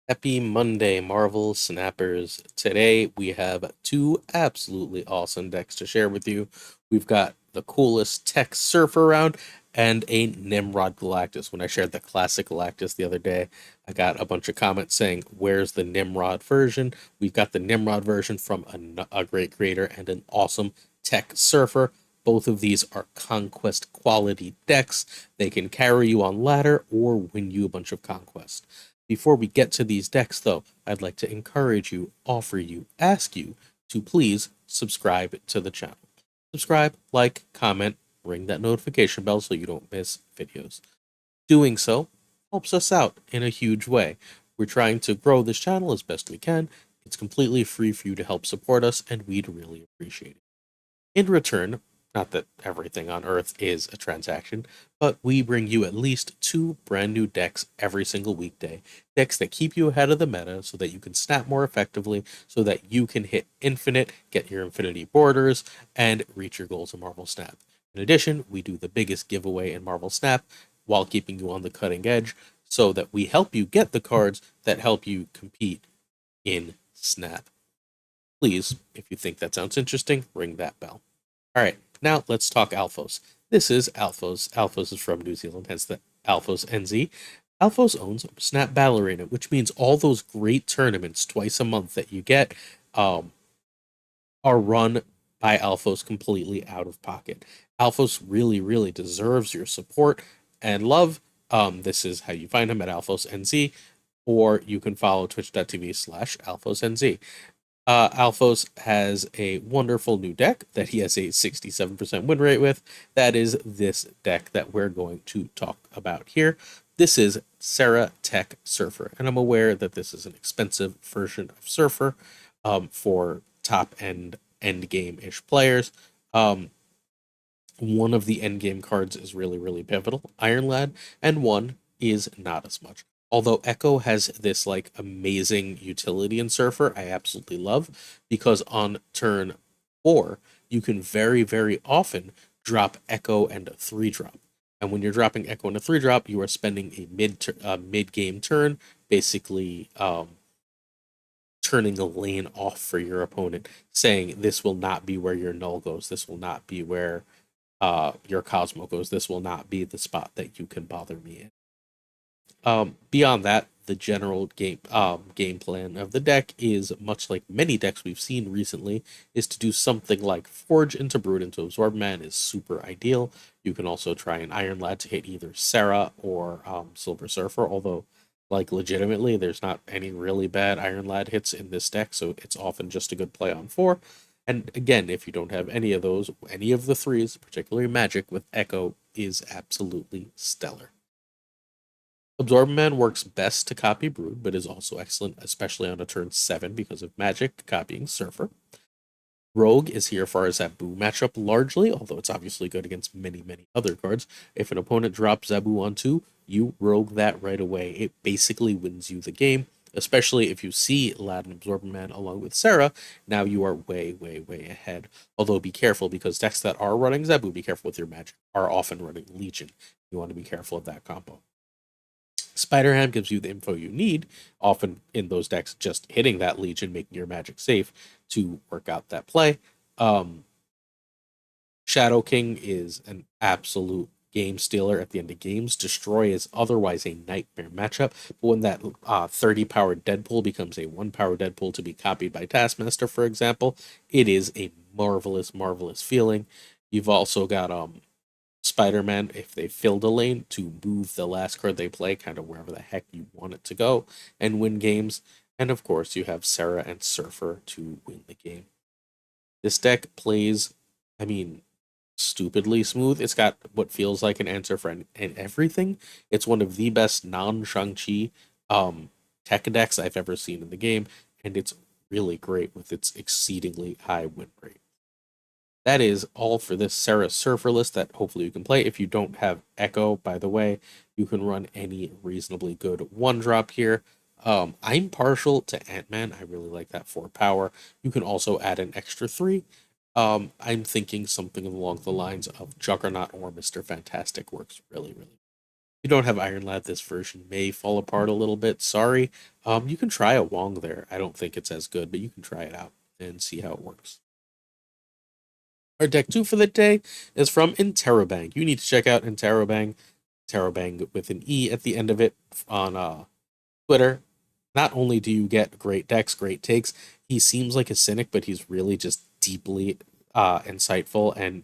Happy Monday, Marvel Snappers. Today we have two absolutely awesome decks to share with you. We've got the coolest tech surfer round and a Nimrod Galactus. When I shared the classic Galactus the other day, I got a bunch of comments saying, "Where's the Nimrod version?" We've got the Nimrod version from a great creator and an awesome tech surfer. Both of these are conquest quality decks. They can carry you on ladder or win you a bunch of conquest. Before we get to these decks, though, I'd like to encourage you, offer you, ask you to please subscribe to the channel. Subscribe, like, comment, ring that notification bell so you don't miss videos. Doing so helps us out in a huge way. We're trying to grow this channel as best we can. It's completely free for you to help support us, and we'd really appreciate it. In return, not that everything on Earth is a transaction, but we bring you at least two brand new decks every single weekday. Decks that keep you ahead of the meta so that you can snap more effectively, so that you can hit infinite, get your infinity borders, and reach your goals in Marvel Snap. In addition, we do the biggest giveaway in Marvel Snap while keeping you on the cutting edge so that we help you get the cards that help you compete in Snap. Please, if you think that sounds interesting, ring that bell. All right, now let's talk Alphos. This is Alphos. Alphos is from New Zealand, hence the Alphos NZ. Alphos owns Snap Battle Arena, which means all those great tournaments twice a month that you get um, are run by Alphos completely out of pocket. Alphos really, really deserves your support and love. This is how you find him at Alphos NZ, or you can follow twitch.tv/AlphosNZ. Alphos has a wonderful new deck that he has a 67% win rate with. That is this deck that we're going to talk about here. This is Sarah Tech Surfer, and I'm aware that this is an expensive version of Surfer for top end game ish players. Um, one of the end game cards is really, really pivotal, Iron Lad, and one is not as much. Although Echo has this like amazing utility in Surfer, I absolutely love because on turn 4, you can very, very often drop Echo and a 3 drop. And when you're dropping Echo and a 3 drop, you are spending a mid game turn, basically turning a lane off for your opponent, saying this will not be where your null goes. This will not be where your Cosmo goes. This will not be the spot that you can bother me in. Beyond that, the general game plan of the deck is much like many decks we've seen recently, is to do something like Forge into Brood into Absorb Man is super ideal. You can also try an Iron Lad to hit either Sarah or Silver Surfer, although like legitimately there's not any really bad Iron Lad hits in this deck, so it's often just a good play on 4. And again, if you don't have any of those, any of the threes, particularly Magic with Echo, is absolutely stellar. Absorbman works best to copy Brood, but is also excellent, especially on a turn 7 because of Magic copying Surfer. Rogue is here for our Zabu matchup largely, although it's obviously good against many, many other cards. If an opponent drops Zabu on 2, you Rogue that right away. It basically wins you the game, especially if you see Lad and Absorbman along with Sarah. Now you are way, way, way ahead. Although be careful because decks that are running Zabu, be careful with your Magic, are often running Legion. You want to be careful of that combo. Spider Ham gives you the info you need, often in those decks, just hitting that Legion, making your Magic safe to work out that play. Um, Shadow King is an absolute game stealer at the end of games. Destroy is otherwise a nightmare matchup, but when that 30 power Deadpool becomes a 1 power Deadpool to be copied by Taskmaster, for example, it is a marvelous, marvelous feeling. You've also got Spider-Man, if they filled a lane, to move the last card they play kind of wherever the heck you want it to go and win games. And of course, you have Sarah and Surfer to win the game. This deck plays, I mean, stupidly smooth. It's got what feels like an answer for everything. It's one of the best non-Shang-Chi tech decks I've ever seen in the game, and it's really great with its exceedingly high win rate. That is all for this Sarah Surfer list that hopefully you can play. If you don't have Echo, by the way, you can run any reasonably good 1 drop here. I'm partial to Ant-Man. I really like that 4 power. You can also add an extra 3. I'm thinking something along the lines of Juggernaut or Mr. Fantastic works really, really. you don't have Iron Lad, this version may fall apart a little bit. Sorry. You can try a Wong there. I don't think it's as good, but you can try it out and see how it works. Our deck two for the day is from Interrobang. You need to check out Interrobang, Interrobang with an E at the end of it on Twitter. Not only do you get great decks, great takes, he seems like a cynic, but he's really just deeply insightful and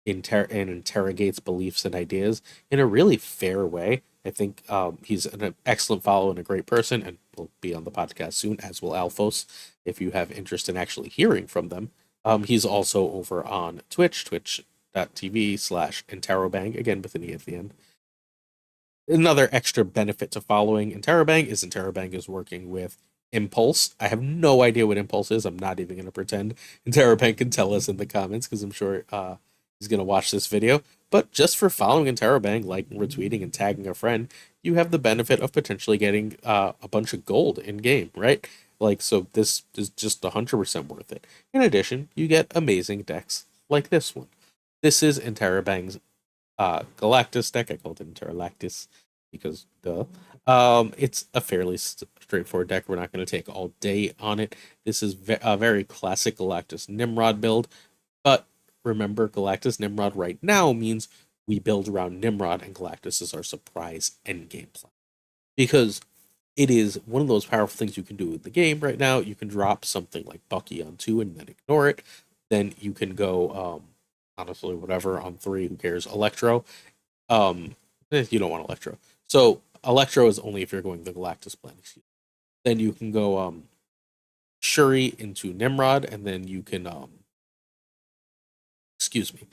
interrogates beliefs and ideas in a really fair way. I think he's an excellent follow and a great person, and will be on the podcast soon, as will Alphos, if you have interest in actually hearing from them. He's also over on Twitch, twitch.tv/Interrobang, again with an E at the end. Another extra benefit to following Interrobang is working with Impulse. I have no idea what Impulse is. I'm not even going to pretend. Interrobang can tell us in the comments because I'm sure he's going to watch this video. But just for following Interrobang, liking, retweeting, and tagging a friend, you have the benefit of potentially getting a bunch of gold in game, right? Like, so this is just 100% worth it. In addition, you get amazing decks like this one. This is Interrobang's Galactus deck. I called it Interrolactus because duh. It's a fairly straightforward deck. We're not going to take all day on it. This is a very classic Galactus Nimrod build, but remember, Galactus Nimrod right now means we build around Nimrod, and Galactus is our surprise endgame plan. Because it is one of those powerful things you can do in the game right now. You can drop something like Bucky on 2 and then ignore it. Then you can go honestly, whatever on 3, who cares? Electro. You don't want Electro. So Electro is only if you're going the Galactus plan. Then you can go Shuri into Nimrod, and then you can excuse me,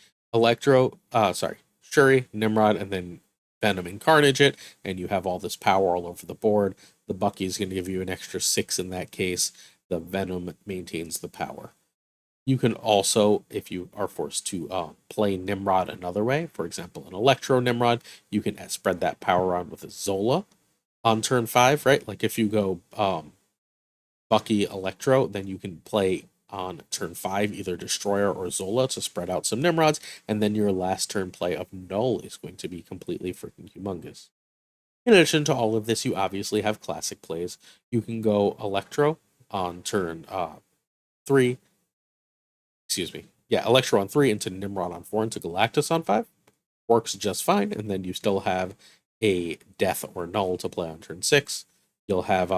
Shuri, Nimrod, and then Venom and Carnage it, and you have all this power all over the board. The Bucky is going to give you an extra 6 in that case. The Venom maintains the power. You can also, if you are forced to play Nimrod another way, for example, an Electro Nimrod, you can spread that power on with a Zola on turn 5, right? Like if you go Bucky Electro, then you can play on turn 5 either Destroyer or Zola to spread out some Nimrods, and then your last turn play of Null is going to be completely freaking humongous. In addition to all of this, you obviously have classic plays. You can go Electro on turn 3. Excuse me. Yeah, Electro on 3 into Nimrod on 4 into Galactus on 5. Works just fine, and then you still have a Death or Null to play on turn 6. You'll have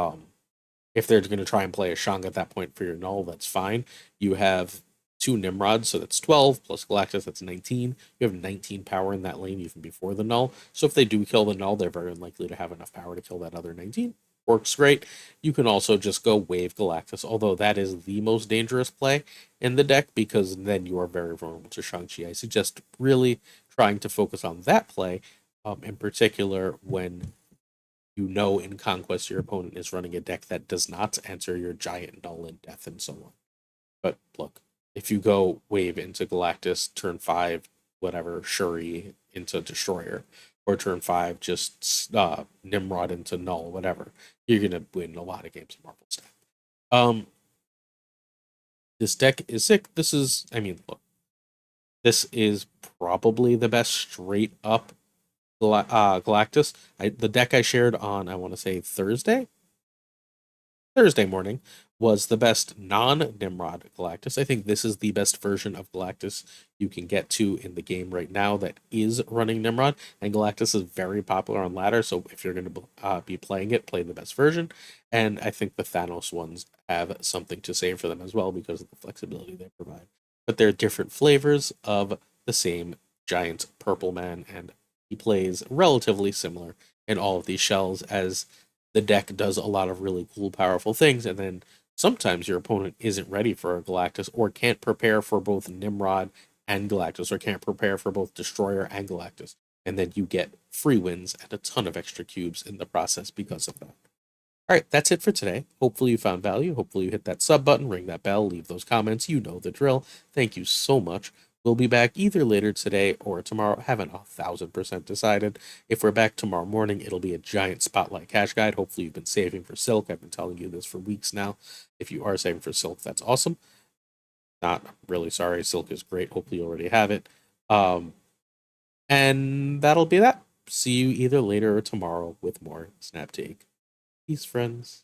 if they're going to try and play a Shang at that point for your Null, that's fine. You have 2 Nimrods, so that's 12, plus Galactus, that's 19. You have 19 power in that lane even before the Null. So if they do kill the Null, they're very unlikely to have enough power to kill that other 19. Works great. You can also just go Wave Galactus, although that is the most dangerous play in the deck because then you are very vulnerable to Shang-Chi. I suggest really trying to focus on that play, in particular when you know in Conquest your opponent is running a deck that does not answer your Giant, Null, and Death, and so on. But look, if you go Wave into Galactus, turn 5, whatever, Shuri into Destroyer, or turn 5, just Nimrod into Null, whatever, you're going to win a lot of games of Marvel Snap. This deck is sick. This is, I mean, look, this is probably the best straight up Galactus. The deck I shared on, I want to say Thursday morning was the best non-Nimrod Galactus. I think this is the best version of Galactus you can get to in the game right now that is running Nimrod, and Galactus is very popular on ladder, so if you're going to be playing it, play the best version, and I think the Thanos ones have something to say for them as well because of the flexibility they provide. But they're different flavors of the same giant purple man, and he plays relatively similar in all of these shells as the deck does a lot of really cool, powerful things, and then sometimes your opponent isn't ready for a Galactus or can't prepare for both Nimrod and Galactus or can't prepare for both Destroyer and Galactus. And then you get free wins and a ton of extra cubes in the process because of that. All right, that's it for today. Hopefully you found value. Hopefully you hit that sub button, ring that bell, leave those comments. You know the drill. Thank you so much. We'll be back either later today or tomorrow. Haven't 1,000% decided. If we're back tomorrow morning, it'll be a giant spotlight cash guide. Hopefully you've been saving for Silk. I've been telling you this for weeks now. If you are saving for Silk, that's awesome. Not really sorry. Silk is great. Hopefully you already have it. And that'll be that. see you either later or tomorrow with more Snap Take. Peace, friends.